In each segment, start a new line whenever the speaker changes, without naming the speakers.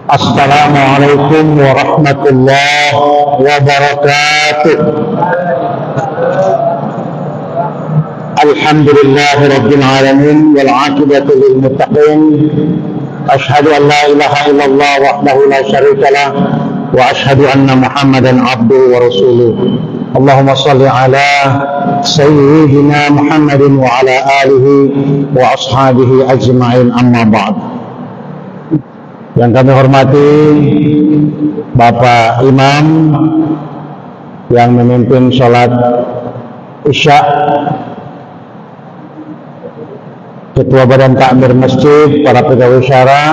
Assalamualaikum warahmatullahi wabarakatuh. Alhamdulillahi rabbil alamin wal 'aqibatu lil muttaqin. Asyhadu an la ilaha illallah wahdahu la syarika lah wa asyhadu anna Muhammadan abduhu wa rasuluh. Allahumma shalli ala sayyidina Muhammadin wa ala alihi wa ashabihi ajma'in, amma ba'd. Yang kami hormati Bapak Imam yang memimpin sholat Isya, Ketua Badan Takmir Masjid, para pegawai syara,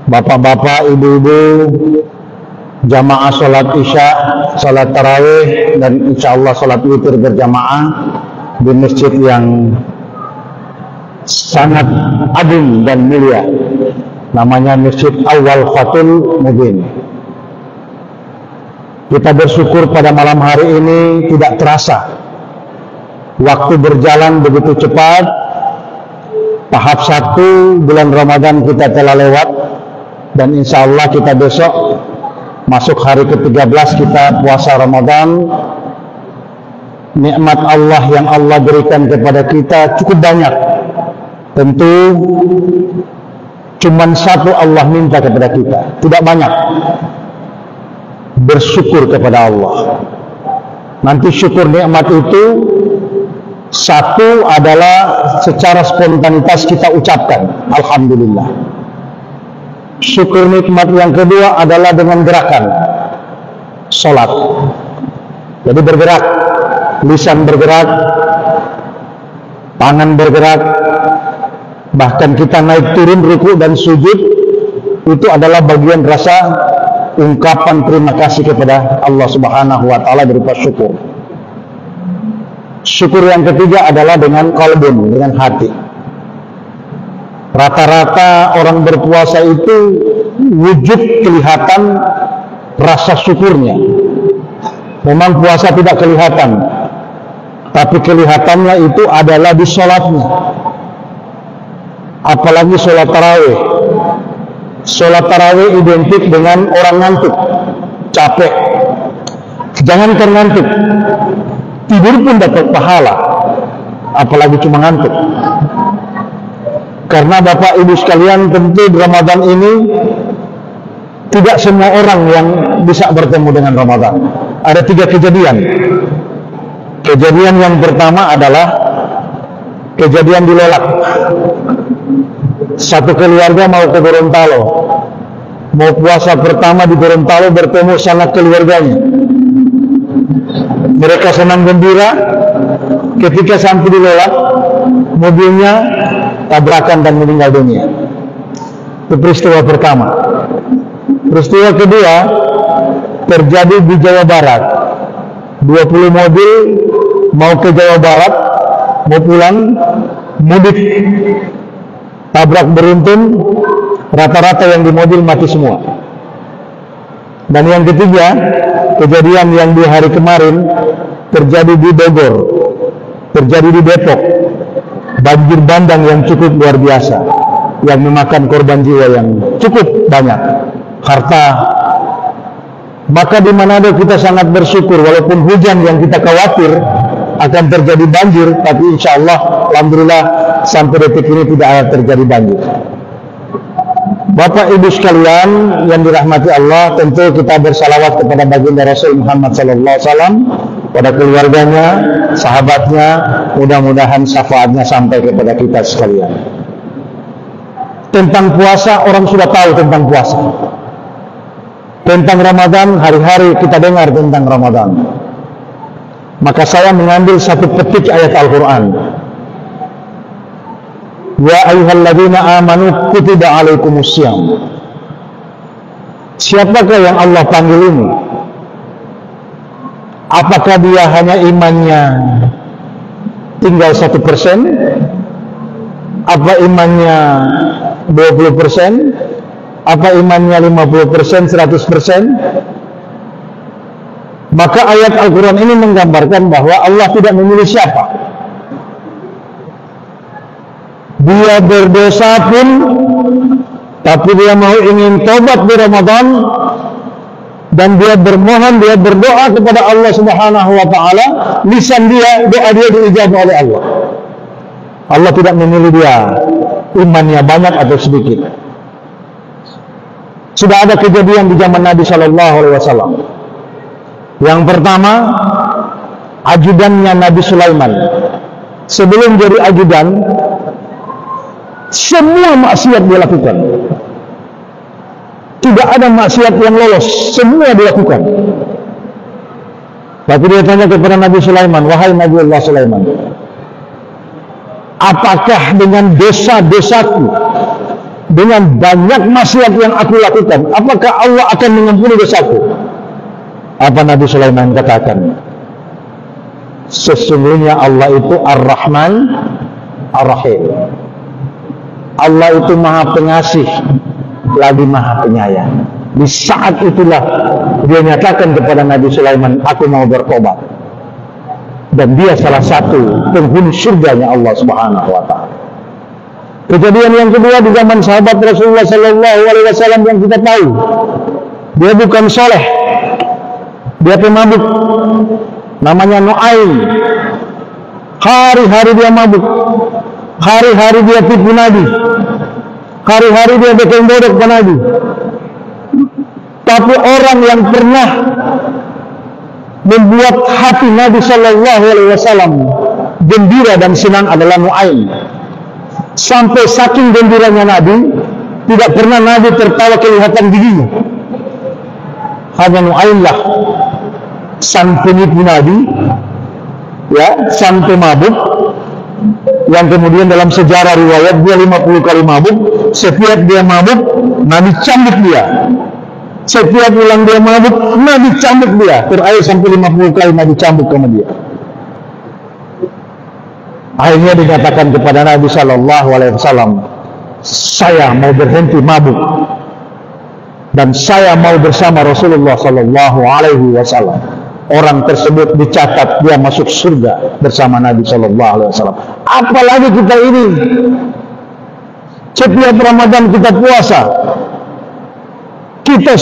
bapak-bapak, ibu-ibu, jamaah sholat Isya, sholat tarawih, dan insya Allah sholat witir berjamaah di masjid yang sangat agung dan mulia, namanya Masjid Awal Fatul Mubin. Kita bersyukur pada malam hari ini tidak terasa waktu berjalan begitu cepat. Tahap 1 bulan Ramadan kita telah lewat, dan insya Allah kita besok masuk hari ke-13 kita puasa Ramadan. Nikmat Allah yang Allah berikan kepada kita cukup banyak. Tentu cuman satu Allah minta kepada kita, tidak banyak. Bersyukur kepada Allah. Nanti syukur nikmat itu, satu adalah secara spontanitas kita ucapkan alhamdulillah. Syukur nikmat yang kedua adalah dengan gerakan sholat. Jadi bergerak, lisan bergerak, tangan bergerak, bahkan kita naik turun ruku dan sujud, itu adalah bagian rasa ungkapan terima kasih kepada Allah Subhanahu wa taala berupa syukur. Syukur yang ketiga adalah dengan qalbun, dengan hati. Rata-rata orang berpuasa itu wujud kelihatan rasa syukurnya. Memang puasa tidak kelihatan, tapi kelihatannya itu adalah di sholatnya. Apalagi sholat tarawih. Sholat tarawih identik dengan orang ngantuk, capek. Jangankan ngantuk, tidur pun dapat pahala, apalagi cuma ngantuk. Karena Bapak Ibu sekalian, tentu di Ramadan ini tidak semua orang yang bisa bertemu dengan Ramadan. Ada 3 kejadian. Kejadian yang pertama adalah kejadian di Lelak. Satu keluarga mau ke Gorontalo, mau puasa pertama di Gorontalo, bertemu sanak keluarganya. Mereka senang gembira. Ketika sampai di Lelak, mobilnya tabrakan dan meninggal dunia. Itu peristiwa pertama. Peristiwa kedua terjadi di Jawa Barat. 20 mobil mau ke Jawa Barat, mau pulang mudik, tabrak beruntun, rata-rata yang di mobil mati semua. Dan yang ketiga, kejadian yang di hari kemarin terjadi di Bogor, terjadi di Depok. Banjir bandang yang cukup luar biasa, yang memakan korban jiwa yang cukup banyak, harta. Maka di Manado kita sangat bersyukur, walaupun hujan yang kita khawatir akan terjadi banjir, tapi insya Allah, alhamdulillah sampai detik ini tidak ada terjadi banjir. Bapak Ibu sekalian yang dirahmati Allah, tentu kita bersalawat kepada baginda Rasul Muhammad SAW, pada keluarganya, sahabatnya, mudah-mudahan syafaatnya sampai kepada kita sekalian. Tentang puasa, orang sudah tahu tentang puasa. Tentang Ramadan, hari-hari kita dengar tentang Ramadan. Maka saya mengambil satu petik ayat Al-Quran. Ya ayyuhalladzina amanu kutiba alaikumussyam. Siapakah yang Allah panggil ini? Apakah dia hanya imannya tinggal 1%? Apa imannya 20%? Apa imannya 50%, 100%? Maka ayat Al-Quran ini menggambarkan bahwa Allah tidak memilih siapa. Dia berdosa pun tapi dia mau ingin tobat di Ramadan, dan dia bermohon, dia berdoa kepada Allah Subhanahu wa taala, lisan dia, doa dia diijabah oleh Allah. Allah tidak memilih dia imannya banyak atau sedikit. Sudah ada kejadian di zaman Nabi Shallallahu Alaihi Wasallam. Yang pertama, ajudannya Nabi Sulaiman. Sebelum jadi ajudan, semua maksiat dia lakukan. Tidak ada maksiat yang lolos, semua dilakukan. Tapi dia tanya kepada Nabi Sulaiman, wahai Nabi Allah Sulaiman, apakah dengan dosa-dosaku, dengan banyak maksiat yang aku lakukan, apakah Allah akan mengampuni dosaku? Apa Nabi Sulaiman katakan? Sesungguhnya Allah itu Ar-Rahman Ar-Rahim. Allah itu Maha Pengasih lagi Maha Penyayang. Di saat itulah dia nyatakan kepada Nabi Sulaiman, aku mau bertobat. Dan dia salah satu penghuni surganya Allah Subhanahu wa taala. Kejadian yang kedua di zaman sahabat Rasulullah sallallahu alaihi wasallam yang kita tahu. Dia bukan soleh. Dia pemabuk. Namanya Nu'aim. Hari-hari dia mabuk. Hari-hari dia tipu Nabi. Hari-hari dia bikin bodoh ke Nabi. Tapi orang yang pernah membuat hati Nabi Shallallahu Alaihi Wasallam gembira dan senang adalah Nu'aim. Sampai saking gembiranya Nabi, tidak pernah Nabi tertawa kelihatan giginya. Hanya Nu'aim lah sang penipu Nabi, ya, sang pemabuk, yang kemudian dalam sejarah riwayat dia 50 kali mabuk. Setiap dia mabuk, Nabi cambuk dia. Setiap ulang dia mabuk, Nabi cambuk dia. Terakhir sampai 50 kali Nabi cambuk sama dia. Akhirnya dinyatakan kepada Nabi Shallallahu Alaihi Wasallam, saya mau berhenti mabuk dan saya mau bersama Rasulullah Shallallahu Alaihi Wasallam. Orang tersebut dicatat dia masuk surga bersama Nabi Shallallahu Alaihi Wasallam. Apalagi kita ini, setiap Ramadan kita puasa, kita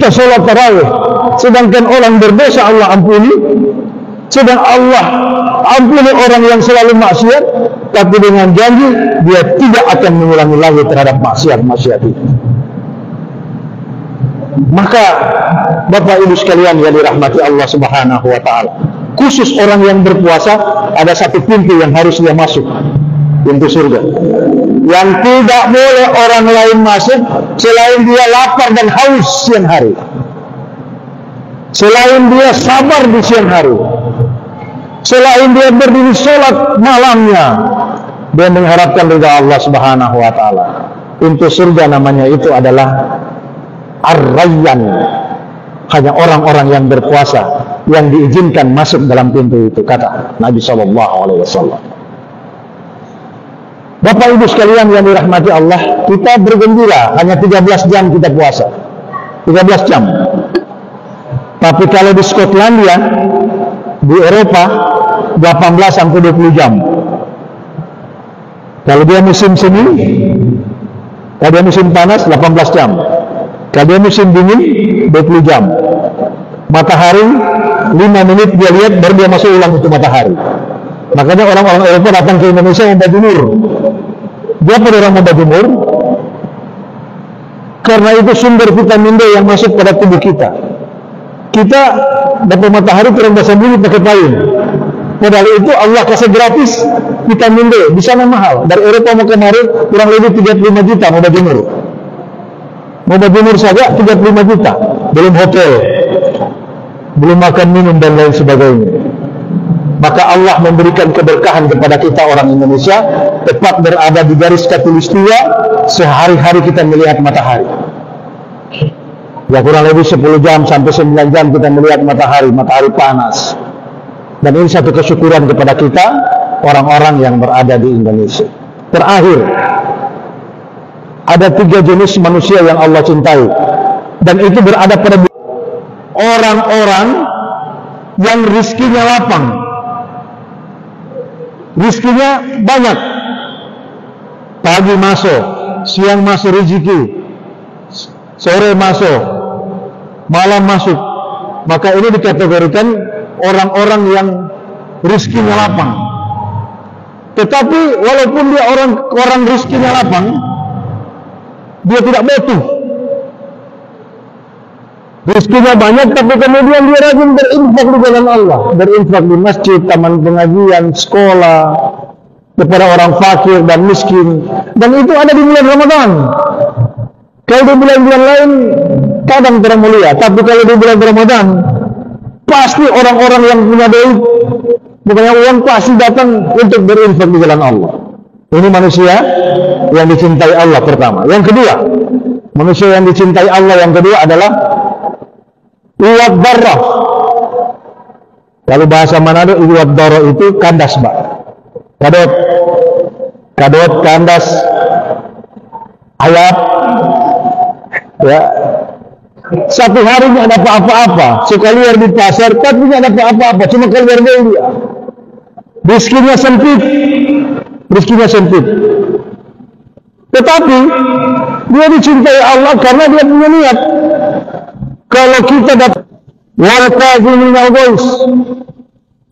sholat tarawih, sedangkan orang berdosa Allah ampuni, sedang Allah ampuni orang yang selalu maksiat, tapi dengan janji dia tidak akan mengulangi lagi terhadap maksiat itu. Maka Bapak Ibu sekalian yang dirahmati Allah Subhanahu wa taala, khusus orang yang berpuasa ada satu pintu yang harus dia masuk, pintu surga. Yang tidak boleh orang lain masuk selain dia lapar dan haus siang hari, selain dia sabar di siang hari, selain dia berdiri sholat malamnya, dia mengharapkan ridha Allah Subhanahu wa taala. Pintu surga namanya itu adalah Ar-Rayyan. Hanya orang-orang yang berpuasa yang diizinkan masuk dalam pintu itu, kata Nabi Shallallahu Alaihi Wasallam. Bapak Ibu sekalian yang dirahmati Allah, kita bergembira hanya 13 jam kita puasa, 13 jam. Tapi kalau di Skotlandia, di Eropa 18 sampai 20 jam. Kalau dia musim semi, kalau dia musim panas 18 jam. Kalau dia musim dingin 20 jam. Matahari 5 menit dia lihat baru dia masuk ulang itu matahari. Makanya orang-orang Eropa datang ke Indonesia mau berjemur. Dia pada orang mau berjemur karena itu sumber vitamin D yang masuk pada tubuh kita. Kita dapat matahari kurang basah bumi pakai payung. Padahal itu Allah kasih gratis vitamin D. Di sana mahal. Dari Eropa mau kemarin kurang lebih 35 juta mau berjemur. Mau berjemur saja 35 juta. Belum hotel, belum makan minum dan lain sebagainya. Maka Allah memberikan keberkahan kepada kita orang Indonesia, tepat berada di garis khatulistiwa, sehari-hari kita melihat matahari. Ya kurang lebih 10 jam sampai 9 jam kita melihat matahari panas. Dan ini satu kesyukuran kepada kita, orang-orang yang berada di Indonesia. Terakhir, ada 3 jenis manusia yang Allah cintai, dan itu berada pada orang-orang yang rizkinya lapang, rizkinya banyak. Pagi masuk, siang masuk rezeki, sore masuk, malam masuk, maka ini dikategorikan orang-orang yang rezekinya lapang. Tetapi walaupun dia orang rezekinya lapang, dia tidak butuh. Rezekinya banyak, tapi kemudian dia rajin berinfak di jalan Allah, berinfak di masjid, taman pengajian, sekolah, kepada orang fakir dan miskin. Dan itu ada di bulan Ramadan. Kalau di bulan-bulan lain kadang kurang mulia, tapi kalau di bulan Ramadan pasti orang-orang yang punya duit, bukannya uang, pasti datang untuk berinfak di jalan Allah. Ini manusia yang dicintai Allah pertama. Yang kedua, manusia yang dicintai Allah yang kedua adalah iwad darrah. Kalau bahasa Manado, iwad darrah itu kandas, Pak. Kadot, kandas, ayat. Ya, satu hari tidak ada apa-apa, suka liar di pasar, tapi tidak ada apa-apa, cuma keluar dia. Rezekinya sempit. Tetapi dia dicintai Allah karena dia punya niat. Kalau kita dapat wal-kadhiminal ghaiz,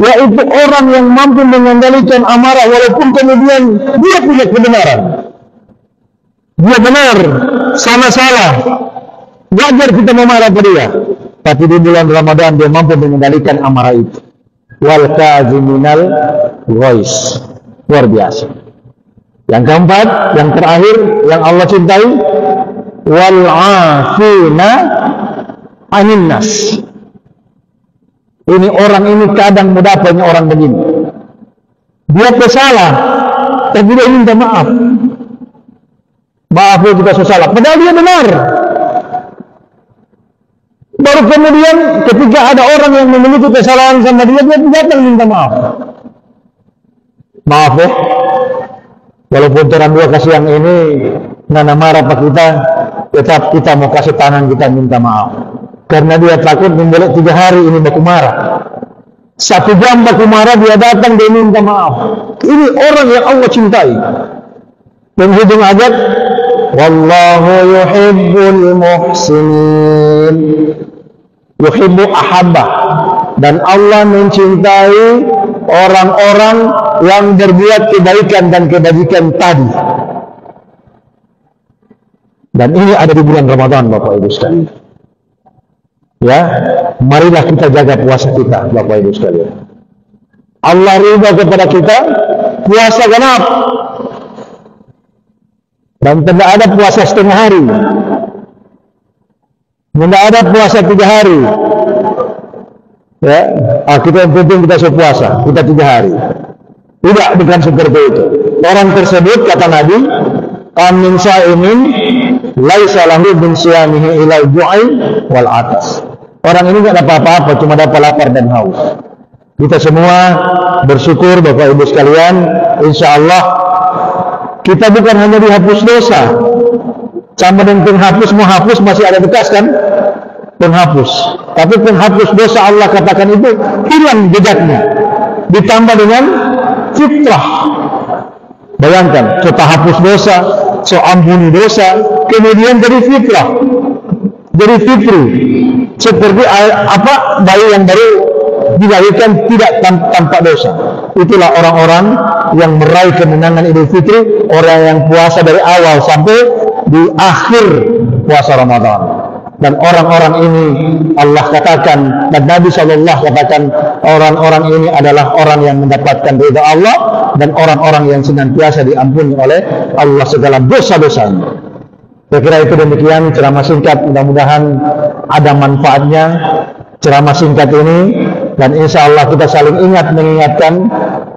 yaitu orang yang mampu mengendalikan amarah walaupun kemudian dia punya kebenaran. Dia benar, sama salah. Wajar kita memarah pada dia. Tapi di bulan Ramadan dia mampu mengendalikan amarah itu. Wal kadhiminal ghaiz. Luar biasa. Yang keempat, yang terakhir yang Allah cintai, wal 'afina 'anil nas. Ini orang ini kadang mudahnya orang begini. Dia bersalah, tapi dia minta maaf. Maaf kita salah, padahal dia benar. Baru kemudian ketika ada orang yang memiliki kesalahan sama dia datang minta maaf. Maaf ya, walaupun terang dua kasih yang ini nana marah pak kita, tetap kita mau kasih tangan kita minta maaf. Karena dia takut memboleh 3 hari ini baku marah. 1 jam baku marah dia datang dia minta maaf. Ini orang yang Allah cintai. Penghujung ayat, wallahu yuhibbul muhsinin. Yuhibbu ahabba. Dan Allah mencintai orang-orang yang berbuat kebaikan dan kebajikan tadi. Dan ini ada di bulan Ramadan, Bapak Ibu sekalian. Ya, marilah kita jaga puasa kita, Bapak Ibu sekalian. Allah ridha kepada kita puasa genap. Dan tidak ada puasa setengah hari. Tidak ada puasa 3 hari. Ya, kita yang penting kita sepuasa, kita 3 hari. Tidak, bukan seperti itu. Orang tersebut kata Nabi, amin sa'imin laisa lahu min siyamihi ila ju'ai wal atas. Orang ini tidak dapat apa-apa, cuma dapat lapar dan haus. Kita semua bersyukur Bapak Ibu sekalian, insya Allah kita bukan hanya dihapus dosa. Sama dengan penghapus, mau hapus masih ada bekas kan? Penghapus. Tapi penghapus dosa Allah katakan itu hilang jejaknya. Ditambah dengan fitrah. Bayangkan, kita hapus dosa, so ampuni dosa, kemudian jadi fitrah. Jadi fitri. Seperti apa bayi yang baru dilahirkan tidak tanpa dosa. Itulah orang-orang yang meraih kemenangan Idul Fitri, orang yang puasa dari awal sampai di akhir puasa Ramadan. Dan orang-orang ini Allah katakan dan Nabi SAW katakan orang-orang ini adalah orang yang mendapatkan ridha Allah dan orang-orang yang senantiasa diampuni oleh Allah segala dosa-dosanya. Saya kira itu demikian ceramah singkat, mudah-mudahan ada manfaatnya ceramah singkat ini, dan insya Allah kita saling mengingatkan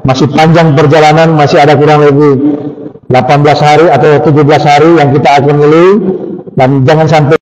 masih panjang perjalanan, masih ada kurang lebih 18 hari atau 17 hari yang kita akan lalui, dan jangan sampai